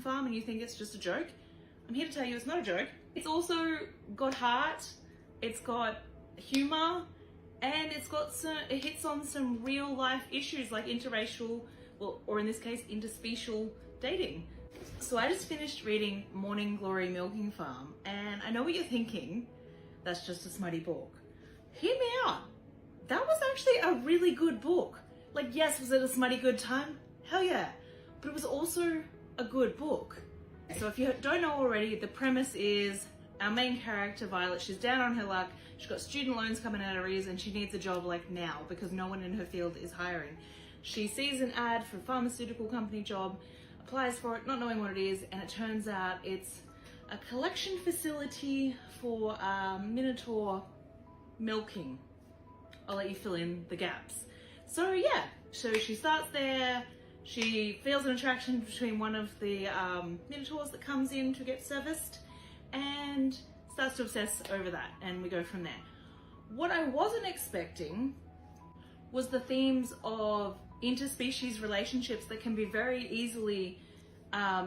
farm and you think it's just a joke, I'm here to tell you it's not a joke. It's also got heart, it's got humor, and it hits on some real life issues like interracial, well, or in this case, interspecial dating. So I just finished reading Morning Glory Milking Farm, and I know what you're thinking, that's just a smutty book. Hear me out. That was actually a really good book. Like, yes, was it a smutty good time? Hell yeah. But it was also a good book. So if you don't know already, the premise is our main character, Violet, she's down on her luck. She's got student loans coming out of her ears and she needs a job like now because no one in her field is hiring. She sees an ad for a pharmaceutical company job, applies for it, not knowing what it is, and it turns out it's a collection facility for Minotaur milking. I'll let you fill in the gaps. So yeah, so she starts there. She feels an attraction between one of the Minotaurs that comes in to get serviced and starts to obsess over that, and we go from there. What I wasn't expecting was the themes of interspecies relationships that can be very easily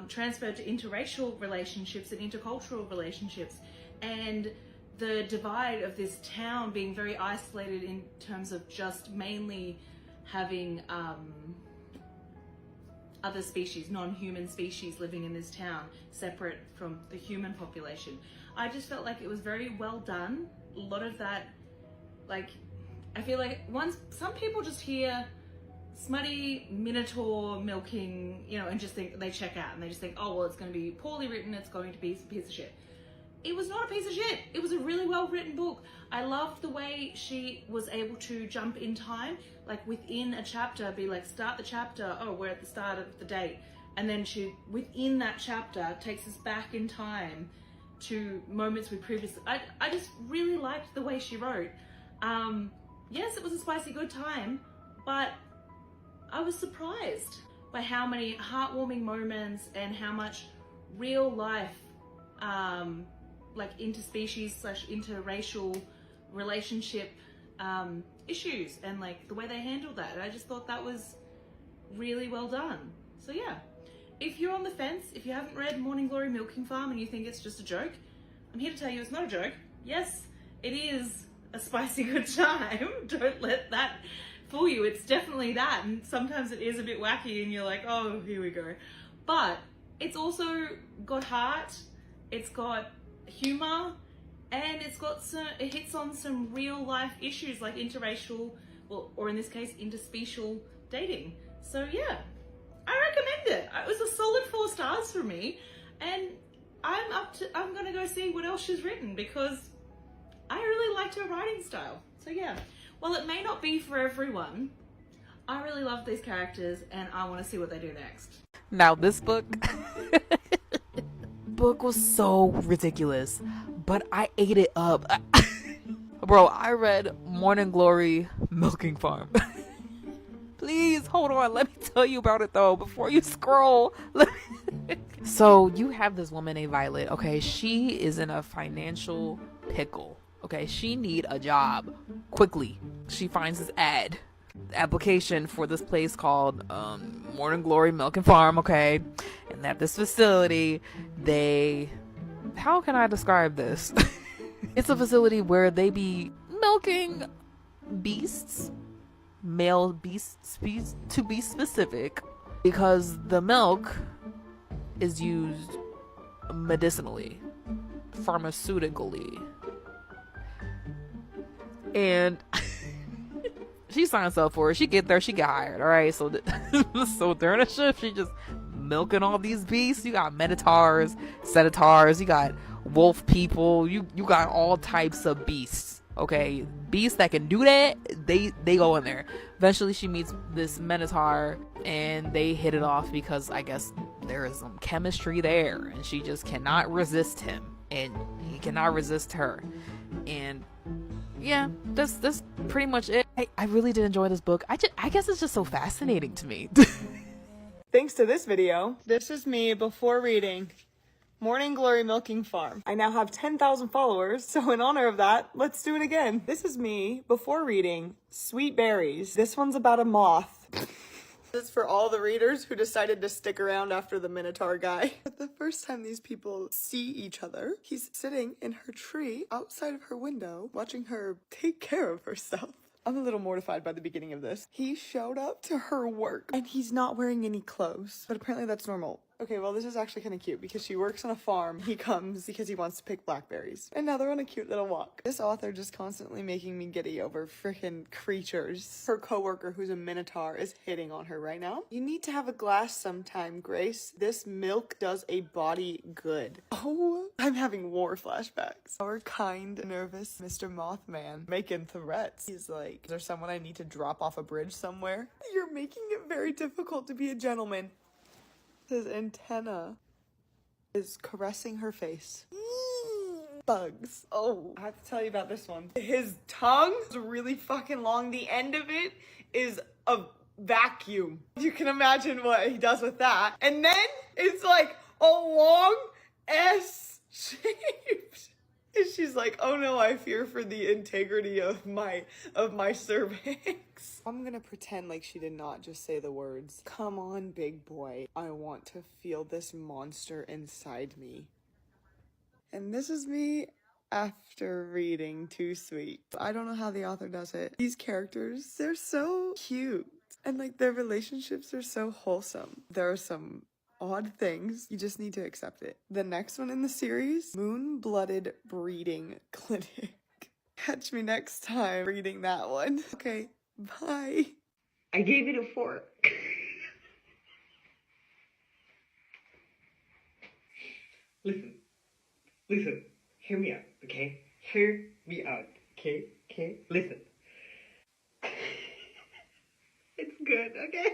transferred to interracial relationships and intercultural relationships, and the divide of this town being very isolated in terms of just mainly having other species, non-human species living in this town, separate from the human population. I just felt like it was very well done. A lot of that, like, I feel like some people just hear smutty Minotaur milking, you know, and just think, they check out and they just think, oh, well, it's going to be poorly written, it's going to be a piece of shit. It was not a piece of shit. It was a really well written book. I loved the way she was able to jump in time, like within a chapter, be like, start the chapter, oh, we're at the start of the date. And then she, within that chapter, takes us back in time to moments we previously, I just really liked the way she wrote. Yes, it was a spicy good time, but I was surprised by how many heartwarming moments and how much real life, like interspecies / interracial relationship issues and like the way they handled that. I just thought that was really well done. So yeah, if you're on the fence, if you haven't read Morning Glory Milking Farm and you think it's just a joke, I'm here to tell you it's not a joke. Yes, it is a spicy good time. Don't let that fool you. It's definitely that, and sometimes it is a bit wacky and you're like, oh, here we go. But it's also got heart, it's got humor, and it hits on some real life issues like interracial, well, or in this case, interspecial dating. So yeah, I recommend it. It was a solid 4 stars for me, and I'm gonna go see what else she's written because I really liked her writing style. So yeah, while it may not be for everyone, I really love these characters and I want to see what they do next. Now this book was so ridiculous, but I ate it up. Bro, I read Morning Glory Milking Farm. Please hold on, let me tell you about it though before you scroll. So you have this woman named Violet, okay? She is in a financial pickle, okay? She need a job quickly. She finds this application for this place called Morning Glory Milk and Farm, okay? And at this facility, how can I describe this? It's a facility where they be milking beasts, male beasts to be specific, because the milk is used medicinally, pharmaceutically. And she signs up for it. She get there, she get hired. All right, so so during the shift, she just milking all these beasts. You got minotaurs, centaurs, you got wolf people, you got all types of beasts. Okay, beasts that can do that, they go in there. Eventually, she meets this minotaur, and they hit it off because I guess there is some chemistry there, and she just cannot resist him, and he cannot resist her. And yeah, that's pretty much it. I really did enjoy this book. I guess it's just so fascinating to me. Thanks to this video, this is me before reading Morning Glory Milking Farm. I now have 10,000 followers, so in honor of that, let's do it again. This is me before reading Sweet Berries. This one's about a moth. This is for all the readers who decided to stick around after the Minotaur guy. But the first time these people see each other, he's sitting in her tree outside of her window, watching her take care of herself. I'm a little mortified by the beginning of this. He showed up to her work and he's not wearing any clothes, but apparently that's normal. Okay, well, this is actually kind of cute because she works on a farm. He comes because he wants to pick blackberries. And now they're on a cute little walk. This author just constantly making me giddy over freaking creatures. Her coworker, who's a minotaur, is hitting on her right now. You need to have a glass sometime, Grace. This milk does a body good. Oh, I'm having war flashbacks. Our kind, nervous Mr. Mothman making threats. He's like, is there someone I need to drop off a bridge somewhere? You're making it very difficult to be a gentleman. His antenna is caressing her face. Bugs. Oh, I have to tell you about this one. His tongue is really fucking long. The end of it is a vacuum. You can imagine what he does with that. And then it's like a long S shape. And she's like, oh no, I fear for the integrity of my cervix. I'm gonna pretend like she did not just say the words. Come on, big boy. I want to feel this monster inside me. And this is me after reading Too Sweet. I don't know how the author does it. These characters, they're so cute. And like their relationships are so wholesome. There are some odd things. You just need to accept it. The next one in the series, Moon-Blooded Breeding Clinic. Catch me next time reading that one. Okay, bye. I gave it a fork. Listen, hear me out, okay? Hear me out, okay? Listen. It's good, okay?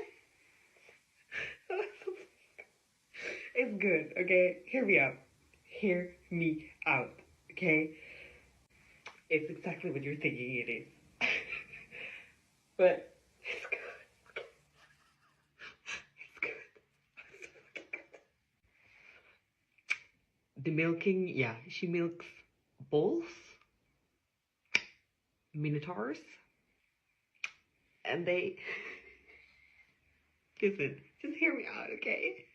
It's good, okay? Hear me out. Hear me out, okay? It's exactly what you're thinking it is. But it's good. It's good. It's fucking good. The milking, yeah, she milks bulls, minotaurs, and they... Listen, just hear me out, okay?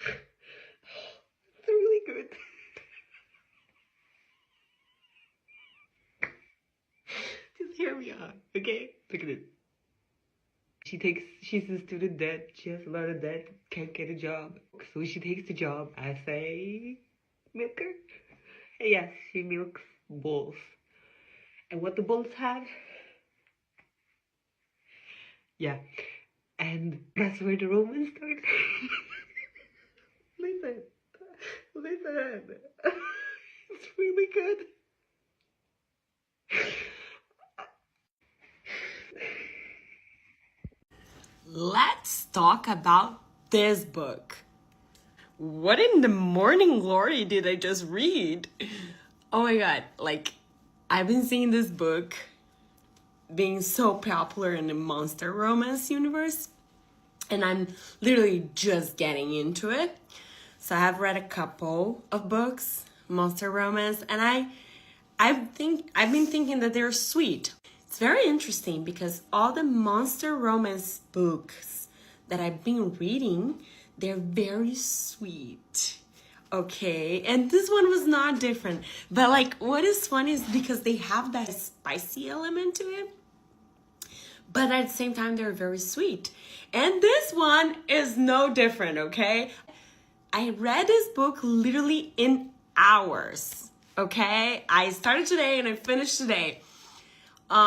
It's really good. Just hear me out, okay? Look at it. She's a student debt. She has a lot of debt, can't get a job. So she takes the job as a milker. And yes, she milks bulls. And what the bulls have? Yeah. And that's where the romance starts. Listen. It's really good. Let's talk about this book. What in the morning glory did I just read? Oh my god, like, I've been seeing this book being so popular in the monster romance universe, and I'm literally just getting into it. So I have read a couple of books, monster romance, and I've been thinking that they're sweet. It's very interesting because all the monster romance books that I've been reading, they're very sweet. Okay, and this one was not different. But like, what is fun is because they have that spicy element to it, but at the same time, they're very sweet. And this one is no different, okay? I read this book literally in hours, okay? I started today and I finished today.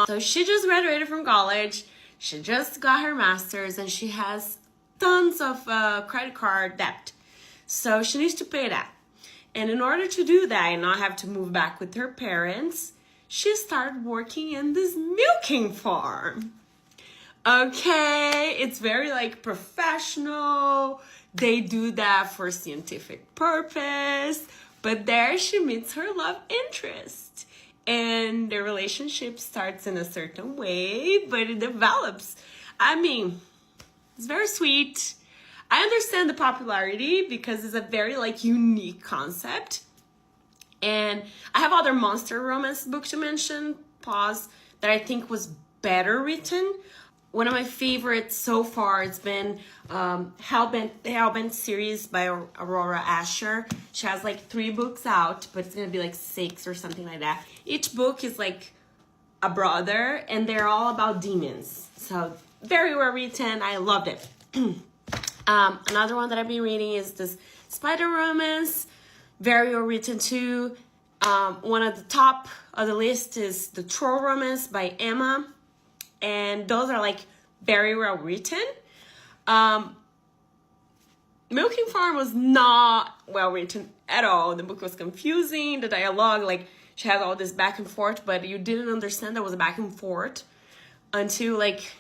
So she just graduated from college. She just got her master's and she has tons of credit card debt. So she needs to pay that. And in order to do that and not have to move back with her parents, she started working in this milking farm. Okay, it's very like professional. They do that for scientific purpose. But there she meets her love interest. And the relationship starts in a certain way, but it develops. I mean, it's very sweet. I understand the popularity because it's a very like unique concept. And I have other monster romance books to mention, that I think was better written. one of my favorites so far. It's been Hellbent, the Hellbent series by Aurora Asher. She has like 3 books out, but it's gonna be like 6 or something like that. Each book is like a brother, and they're all about demons. So very well written. I loved it. Another one that I've been reading is this spider romance. Very well written too. One at the top of the list is the Troll romance by Emma. And those are like very well written. Milking Farm was not well written at all. The book was confusing. The dialogue, like, she had all this back and forth, but you didn't understand there was a back and forth until like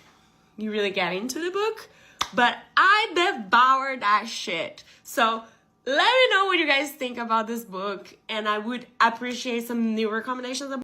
you really get into the book. But I devoured that shit. So let me know what you guys think about this book, and I would appreciate some new recommendations